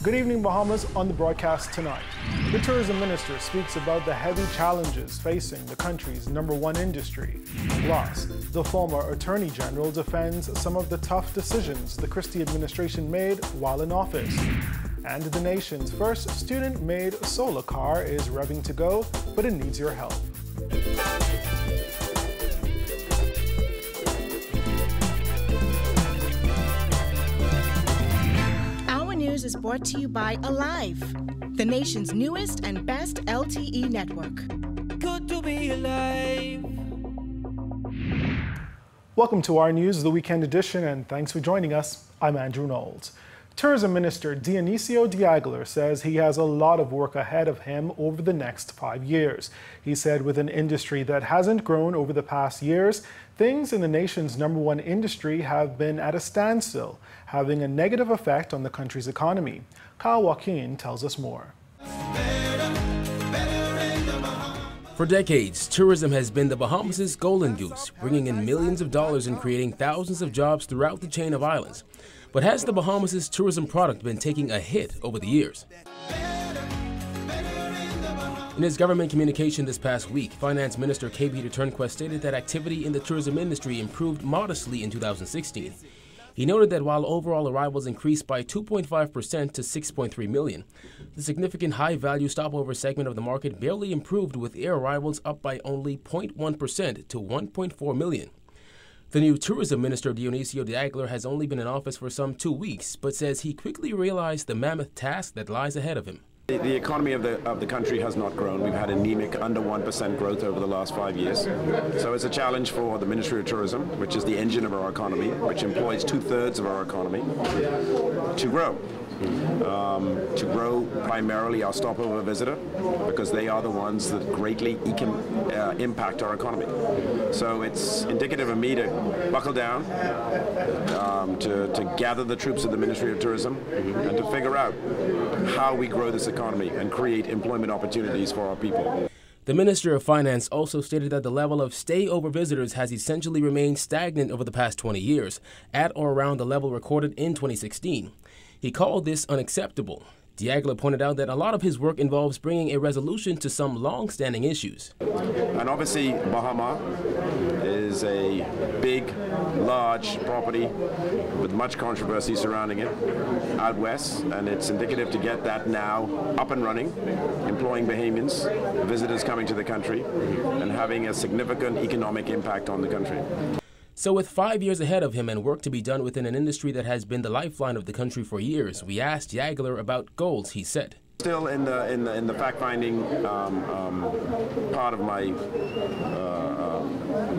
Good evening, Bahamas. On the broadcast tonight, the tourism minister speaks about the heavy challenges facing the country's #1 industry. Plus, the former attorney general defends some of the tough decisions the Christie administration made while in office. And the nation's first student-made solar car is revving to go, but it needs your help. News is brought to you by Alive, the nation's newest and best LTE network. Good to be alive. Welcome to our news, the weekend edition, and thanks for joining us. I'm Andrew Knowles. Tourism Minister Dionisio Diagler says he has a lot of work ahead of him over the next 5 years. He said with an industry that hasn't grown over the past years, things in the nation's #1 industry have been at a standstill, having a negative effect on the country's economy. Kyle Joaquin tells us more. For decades, tourism has been the Bahamas' golden goose, bringing in millions of dollars and creating thousands of jobs throughout the chain of islands. But has the Bahamas' tourism product been taking a hit over the years? In his government communication this past week, Finance Minister K. Peter Turnquest stated that activity in the tourism industry improved modestly in 2016. He noted that while overall arrivals increased by 2.5% to 6.3 million, the significant high-value stopover segment of the market barely improved, with air arrivals up by only 0.1% to 1.4 million. The new tourism minister, Dionisio Diagler, has only been in office for some 2 weeks, but says he quickly realized the mammoth task that lies ahead of him. The economy of the country has not grown. We've had anemic under 1% growth over the last 5 years. So it's a challenge for the Ministry of Tourism, which is the engine of our economy, which employs 2/3 of our economy, to grow. To grow primarily our stopover visitor, because they are the ones that greatly impact our economy. So it's indicative of me to buckle down, to gather the troops of the Ministry of Tourism, and to figure out how we grow this economy and create employment opportunities for our people. The Minister of Finance also stated that the level of stay-over visitors has essentially remained stagnant over the past 20 years, at or around the level recorded in 2016. He called this unacceptable. Diagler pointed out that a lot of his work involves bringing a resolution to some long-standing issues. And obviously, Bahama is a big, large property with much controversy surrounding it out west, and it's indicative to get that now up and running, employing Bahamians, visitors coming to the country, and having a significant economic impact on the country. So with 5 years ahead of him and work to be done within an industry that has been the lifeline of the country for years, we asked Diagler about goals he set. Still in the fact-finding part of my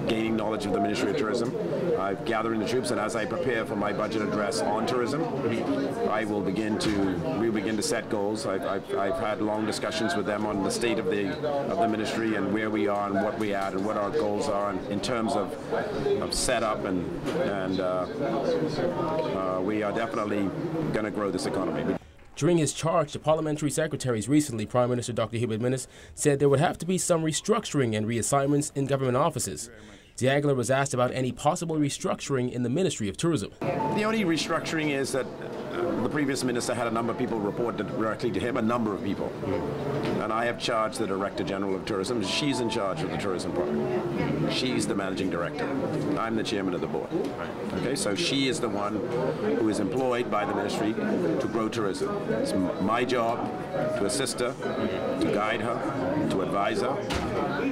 gaining knowledge of the Ministry of Tourism. I'm gathering the troops, and as I prepare for my budget address on tourism, we'll begin to set goals. I've had long discussions with them on the state of the ministry and where we are and what we at and what our goals are in terms of setup, and we are definitely going to grow this economy. During his charge, the parliamentary secretaries recently, Prime Minister Dr. Hubert Minnis, said there would have to be some restructuring and reassignments in government offices. Diagler was asked about any possible restructuring in the Ministry of Tourism. The only restructuring is that the previous minister had a number of people report directly to him, a number of people. And I have charged the Director General of Tourism. She's in charge of the tourism part. She's the managing director. I'm the chairman of the board. Okay, so she is the one who is employed by the ministry to grow tourism. It's my job to assist her, to guide her, to advise her.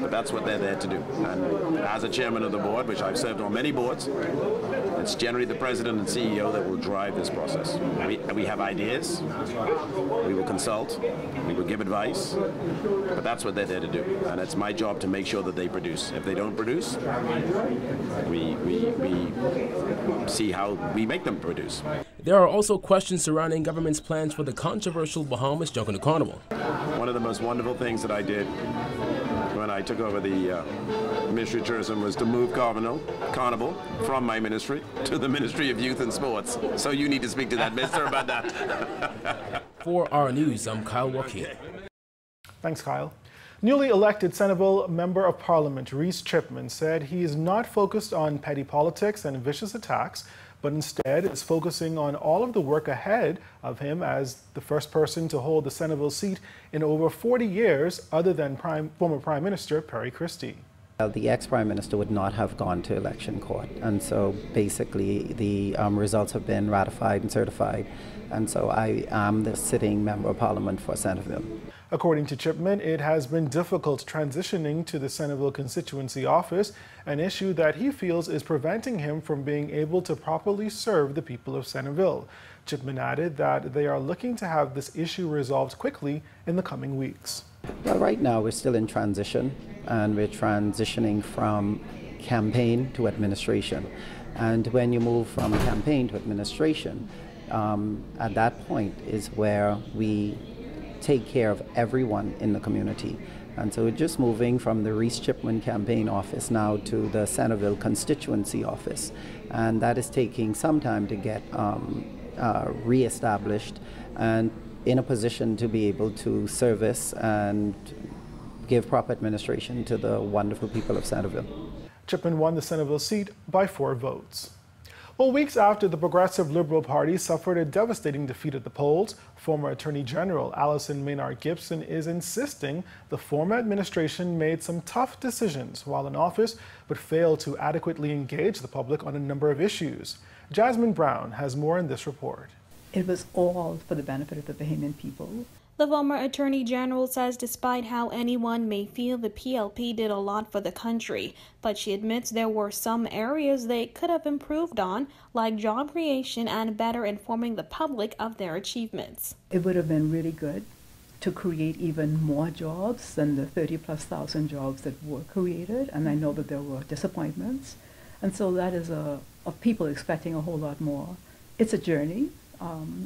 But that's what they're there to do. And as a chairman of the board, which I've served on many boards, it's generally the president and CEO that will drive this process. We have ideas, we will consult, we will give advice, but that's what they're there to do. And it's my job to make sure that they produce. If they don't produce, we see how we make them produce. There are also questions surrounding government's plans for the controversial Bahamas Junkanoo Carnival. One of the most wonderful things that I did when I took over the Ministry of Tourism was to move Carnival from my ministry to the Ministry of Youth and Sports. So you need to speak to that minister about that. For our news, I'm Kyle Joaquin. Thanks, Kyle. Newly elected Senate Member of Parliament Reece Chipman said he is not focused on petty politics and vicious attacks, but instead is focusing on all of the work ahead of him as the first person to hold the Centerville seat in over 40 years, other than former Prime Minister Perry Christie. The ex-Prime Minister would not have gone to election court, and so basically the results have been ratified and certified, and so I am the sitting Member of Parliament for Centerville. According to Chipman, it has been difficult transitioning to the Centerville constituency office, an issue that he feels is preventing him from being able to properly serve the people of Centerville. Chipman added that they are looking to have this issue resolved quickly in the coming weeks. Well, right now we're still in transition, and we're transitioning from campaign to administration. And when you move from campaign to administration, at that point is where we take care of everyone in the community. And so we're just moving from the Reece Chipman campaign office now to the Centerville constituency office. And that is taking some time to get re-established and in a position to be able to service and give proper administration to the wonderful people of Centerville. Chipman won the Centerville seat by 4 votes. Well, weeks after the Progressive Liberal Party suffered a devastating defeat at the polls, former Attorney General Allison Maynard Gibson is insisting the former administration made some tough decisions while in office, but failed to adequately engage the public on a number of issues. Jasmine Brown has more in this report. It was all for the benefit of the Bahamian people. The former Attorney General says despite how anyone may feel, the PLP did a lot for the country, but she admits there were some areas they could have improved on, like job creation and better informing the public of their achievements. It would have been really good to create even more jobs than the 30,000+ jobs that were created, and I know that there were disappointments, and so that is of people expecting a whole lot more. It's a journey.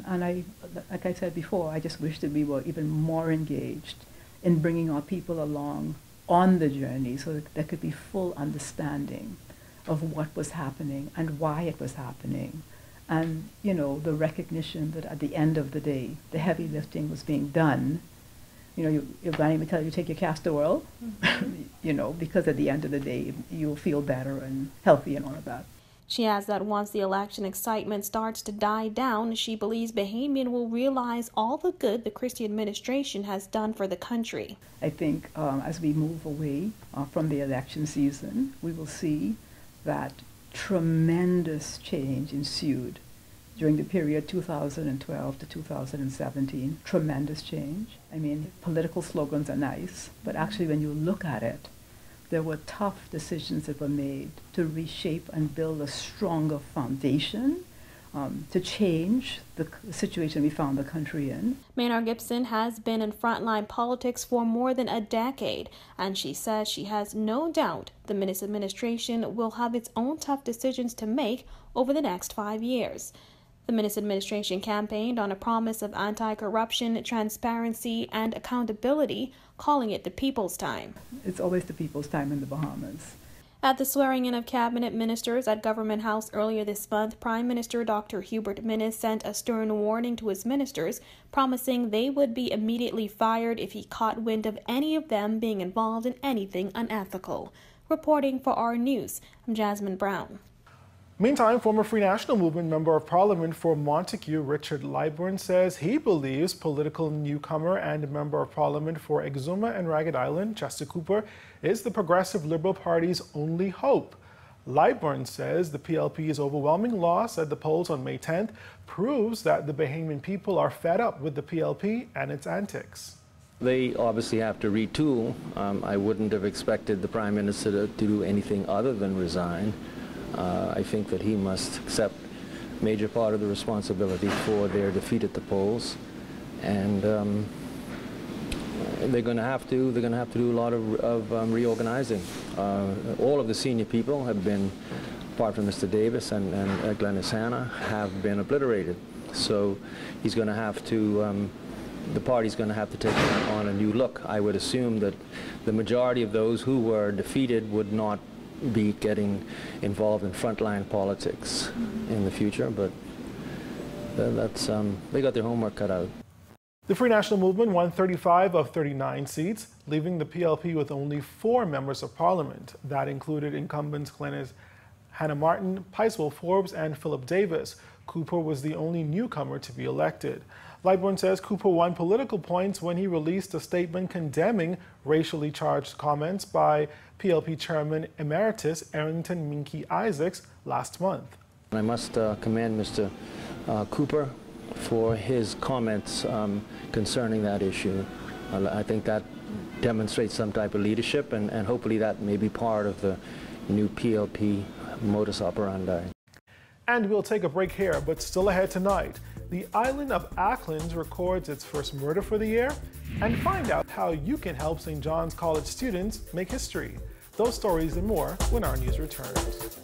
And like I said before, I just wish that we were even more engaged in bringing our people along on the journey so that there could be full understanding of what was happening and why it was happening. And, you know, the recognition that at the end of the day, the heavy lifting was being done. You know, your granny would tell you, take your castor oil, you know, because at the end of the day, you'll feel better and healthy and all of that. She adds that once the election excitement starts to die down, she believes Bahamian will realize all the good the Christie administration has done for the country. I think as we move away from the election season, we will see that tremendous change ensued during the period 2012 to 2017. Tremendous change. I mean, political slogans are nice, but actually when you look at it, there were tough decisions that were made to reshape and build a stronger foundation to change the situation we found the country in. Maynard Gibson has been in frontline politics for more than a decade, and she says she has no doubt the Minnis administration will have its own tough decisions to make over the next 5 years. The Minnis administration campaigned on a promise of anti-corruption, transparency, and accountability, calling it the people's time. It's always the people's time in the Bahamas. At the swearing-in of cabinet ministers at Government House earlier this month, Prime Minister Dr. Hubert Minnis sent a stern warning to his ministers, promising they would be immediately fired if he caught wind of any of them being involved in anything unethical. Reporting for our news, I'm Jasmine Brown. Meantime, former Free National Movement Member of Parliament for Montague, Richard Lightbourne, says he believes political newcomer and Member of Parliament for Exuma and Ragged Island, Chester Cooper, is the Progressive Liberal Party's only hope. Lightbourne says the PLP's overwhelming loss at the polls on May 10th proves that the Bahamian people are fed up with the PLP and its antics. They obviously have to retool. I wouldn't have expected the Prime Minister to do anything other than resign. I think that he must accept a major part of the responsibility for their defeat at the polls, and they're going to have to do a lot of reorganizing. All of the senior people have been, apart from Mr. Davis and Glenys Hanna, have been obliterated. So he's going to have to. The party's going to have to take on a new look. I would assume that the majority of those who were defeated would not be getting involved in frontline politics in the future, but that's they got their homework cut out. The Free National Movement won 35 of 39 seats, leaving the PLP with only 4 members of Parliament. That included incumbents Glenys Hannah Martin, Picewell Forbes, and Philip Davis. Cooper was the only newcomer to be elected. Lightbourne says Cooper won political points when he released a statement condemning racially charged comments by PLP Chairman Emeritus Arrington Minky Isaacs last month. I must commend Mr. Cooper for his comments concerning that issue. I think that demonstrates some type of leadership, and hopefully that may be part of the new PLP modus operandi. And we'll take a break here, but still ahead tonight. The island of Acklins records its first murder for the year, and find out how you can help St. John's College students make history. Those stories and more when our news returns.